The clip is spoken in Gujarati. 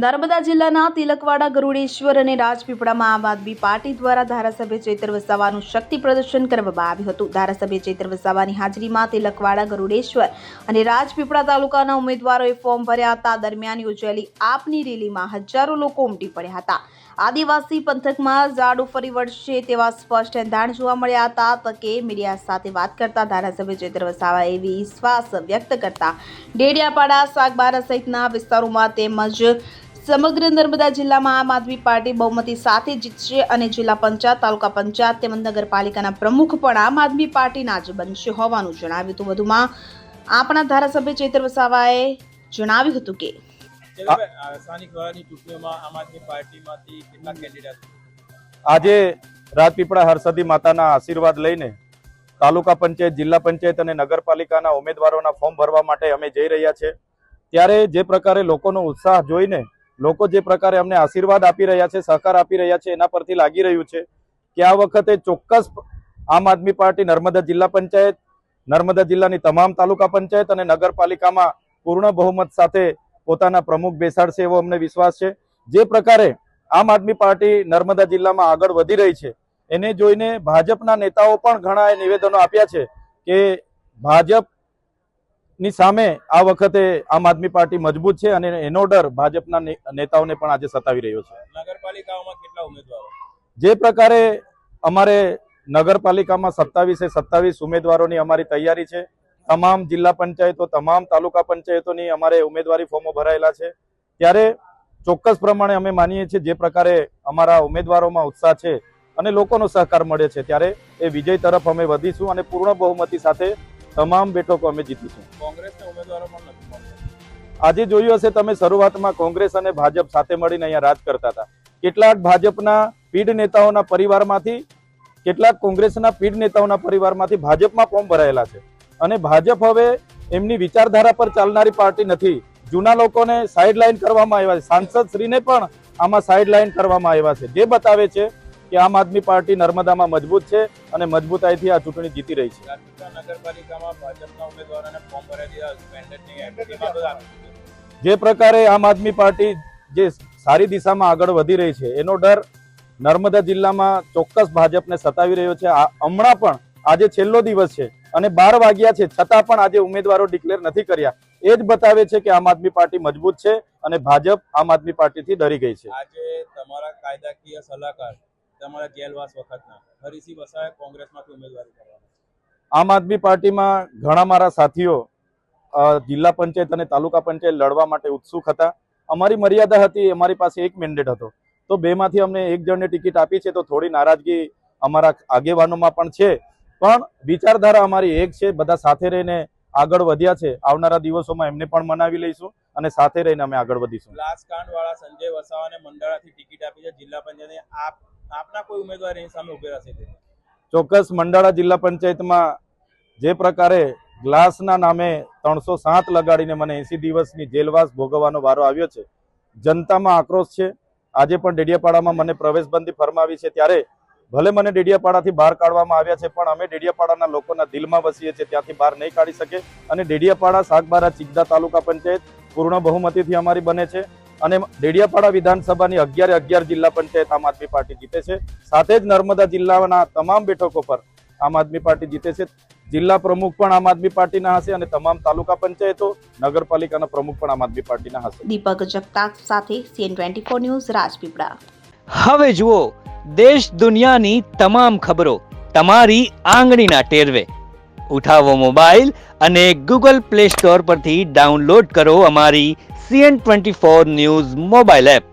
નર્મદા જિલ્લાના તિલકવાડા ગરુડેશ્વર અને રાજપીપળામાં આમ આદમી પાર્ટી દ્વારા ધારાસભ્ય ચૈતર વસાવાનું શક્તિ પ્રદર્શન કરવામાં આવ્યું હતું। ધારાસભ્ય ચૈતર વસાવાની હાજરીમાં તિલકવાડા ગરુડેશ્વર અને રાજપીપળા તાલુકાના ઉમેદવારોએ ફોર્મ ભર્યા હતા। દરમિયાન યોજાયેલી આપની રેલીમાં હજારો લોકો ઉમટી પડ્યા હતા। આદિવાસી પંથકમાં ઝાડુ ફરી વળશે તેવા સ્પષ્ટ એંધાણ જોવા મળ્યા હતા। તકે મીડિયા સાથે વાત કરતા ધારાસભ્ય ચૈતર વસાવાએ વિશ્વાસ વ્યક્ત કરતા ડેડિયાપાડા, સાગબારા સહિતના વિસ્તારોમાં તેમજ સમગ્ર નર્મદા જિલ્લામાં આમ આદમી પાર્ટી બહુમતી સાથે જીતશે અને જિલ્લા પંચાયત, તાલુકા પંચાયત તેમજ નગરપાલિકાના પ્રમુખ પણ આમ આદમી પાર્ટીના જ બનશે હોવાનું જણાવ્યું હતું। વધુમાં આપણા ધારાસભ્ય ચૈતર વસાવાએ જણાવ્યું હતું કે સ્થાનિક સ્વરાજની ચૂંટણીઓમાં આમ આદમી પાર્ટીમાંથી કેટલા કેન્ડિડેટ આજે રાજપીપળા હરસદી માતાના આશીર્વાદ લઈને તાલુકા પંચાયત, જિલ્લા પંચાયત અને નગરપાલિકાના ઉમેદવારોના ફોર્મ ભરવા માટે અમે જઈ રહ્યા છે। ત્યારે જે પ્રકારે લોકોનો ઉત્સાહ જોઈને લોકો જે પ્રકારે અમને આશીર્વાદ આપી રહ્યા છે, સહકાર આપી રહ્યા છે, એના પરથી લાગી રહ્યું છે કે આ વખતે ચોક્કસ આમ આદમી પાર્ટી નર્મદા જિલ્લા પંચાયત, નર્મદા જિલ્લાની તમામ તાલુકા પંચાયત અને નગરપાલિકામાં પૂર્ણ બહુમત સાથે પોતાના પ્રમુખ બેસાડશે એવો અમને વિશ્વાસ છે। જે પ્રકારે આમ આદમી પાર્ટી નર્મદા જિલ્લામાં આગળ વધી રહી છે એને જોઈને ભાજપના નેતાઓ પણ ઘણા નિવેદનો આપ્યા છે કે ભાજપની સામે આ વખતે આમ આદમી પાર્ટી મજબૂત છે અને એનો ડર ભાજપના નેતાઓને પણ આજે સતાવી રહ્યો છે। નગરપાલિકાઓમાં કેટલા ઉમેદવારો? જે પ્રકારે અમારે નગરપાલિકામાં 27 ઉમેદવારોની અમારી તૈયારી છે। તમામ જિલ્લા પંચાયતો, તમામ તાલુકા પંચાયતોની અમારે ઉમેદવારી ફોર્મો ભરાયેલા છે। ત્યારે ચોક્કસ પ્રમાણે અમે માનીએ છીએ જે પ્રકારે અમારા ઉમેદવારોમાં ઉત્સાહ છે અને લોકોનો સહકાર મળે છે ત્યારે એ વિજય તરફ અમે વધીશું અને પૂર્ણ બહુમતી સાથે તમામ બેઠકો અમે જીતીશું। કોંગ્રેસના ઉમેદવારો પણ નથી મળતા। આજે જોયું હશે તમે, શરૂઆતમાં કોંગ્રેસ અને ભાજપ સાથે મળીને અહીંયા રાજ કરતા હતા। કેટલાક ભાજપના પીઢ નેતાઓના પરિવારમાંથી, કેટલાક કોંગ્રેસના પીઢ નેતાઓના પરિવારમાંથી ભાજપમાં ફોર્મ ભરાયેલા છે અને ભાજપ હવે એમની વિચારધારા પર ચાલનારી પાર્ટી નથી। જૂના લોકોને સાઇડલાઇન કરવામાં આવ્યા છે, સાંસદ શ્રીને પણ આમાં સાઇડલાઇન કરવામાં આવ્યા છે, જે બતાવે છે કે આમ આદમી પાર્ટી નર્મદામાં મજબૂત છે અને મજબૂતાઈથી આ ચૂંટણી જીતી રહી છે। રાજપીપળા નગરપાલિકામાં ભાજપના ઉમેદવારોને ફોર્મ ભરાઈ દીધા, મેન્ડેટની એમપીમાં બધા જે પ્રકારે આમ આદમી પાર્ટી જે સારી દિશામાં આગળ વધી રહી છે એનો ડર નર્મદા જિલ્લામાં ચોક્કસ ભાજપને સતાવી રહ્યો છે। હમણાં પણ આજે છેલ્લો દિવસ છે અને 12 વાગ્યા છે છતાં પણ આજે ઉમેદવારો ડિક્લેર નથી કર્યા। એ જ બતાવે છે કે આમ આદમી પાર્ટી મજબૂત છે અને ભાજપ આમ આદમી પાર્ટીથી ડરી ગઈ છે। આજે તમારા કાયદાકીય સલાહકાર, તમારા જેલવાસ વખતના હરીસિંહ વસાવાએ કોંગ્રેસમાંથી ઉમેદવારી કરવાની। આમ આદમી પાર્ટીમાં ઘણા મારા સાથીઓ જિલ્લા પંચાયત અને તાલુકા પંચાયત લડવા માટે ઉત્સુક હતા। અમારી મર્યાદા હતી, અમારી પાસે એક મેન્ડેટ હતો, તો બેમાંથી અમને એક જણને ટિકિટ આપી છે, તો થોડી નારાજગી અમારા આગેવાનોમાં પણ છે, પણ વિચારધારા અમારી એક છે। બધા સાથે રહીને આગળ વધ્યા છે। આવનારા દિવસોમાં એમને પણ મનાવી લઈશું અને સાથે રહીને અમે આગળ વધીશું। લાસકાંડ વાળા સંજય વસાવાને મંડાળાથી ટિકિટ આપી છે જિલ્લા પંચાયતની, આપના કોઈ ઉમેદવાર એની સામે ઉભી રહેશે? ચોક્કસ મંડાળા જિલ્લા પંચાયતમાં જે પ્રકારે ગ્લાસના નામે 307 લગાડીને મને 80 દિવસની જેલવાસ ભોગવવાનો વારો આવ્યો છે, જનતામાં આક્રોશ છે। આજે પણ ડેડિયાપાડામાં મને પ્રવેશબંધી ફરમાવી છે, ત્યારે ભલે મને ડેડિયાપાડાથી બહાર કાઢવામાં આવ્યા છે પણ અમે ડેડિયાપાડાના લોકોના દિલમાં વસીએ છીએ, ત્યાંથી બહાર નહીં કાઢી શકે અને ડેડિયાપાડા, સાગબારા, ચિગદા તાલુકા પંચાયત પૂર્ણ બહુમતીથી અમારી બને છે અને ડેડિયાપાડા વિધાનસભાની 11 જિલ્લા પંચાયત આમ આદમી પાર્ટી જીતે છે। સાથે જ નર્મદા જિલ્લાના તમામ બેઠકો પર આમ આદમી પાર્ટી જીતે છે। જિલ્લા પ્રમુખ પણ આમ આદમી પાર્ટીના હશે અને તમામ તાલુકા પંચાયતો, નગરપાલિકાના પ્રમુખ પણ આમ આદમી પાર્ટીના હશે। દીપક જગતાપ સાથે CN24 ન્યૂઝ, રાજપીપળા। હવે જુઓ દેશ દુનિયાની તમામ ખબરો તમારી આંગળીના ટેરવે। ઉઠાવો મોબાઈલ અને Google Play Store પરથી ડાઉનલોડ કરો અમારી CN24 ન્યૂઝ મોબાઈલ એપ।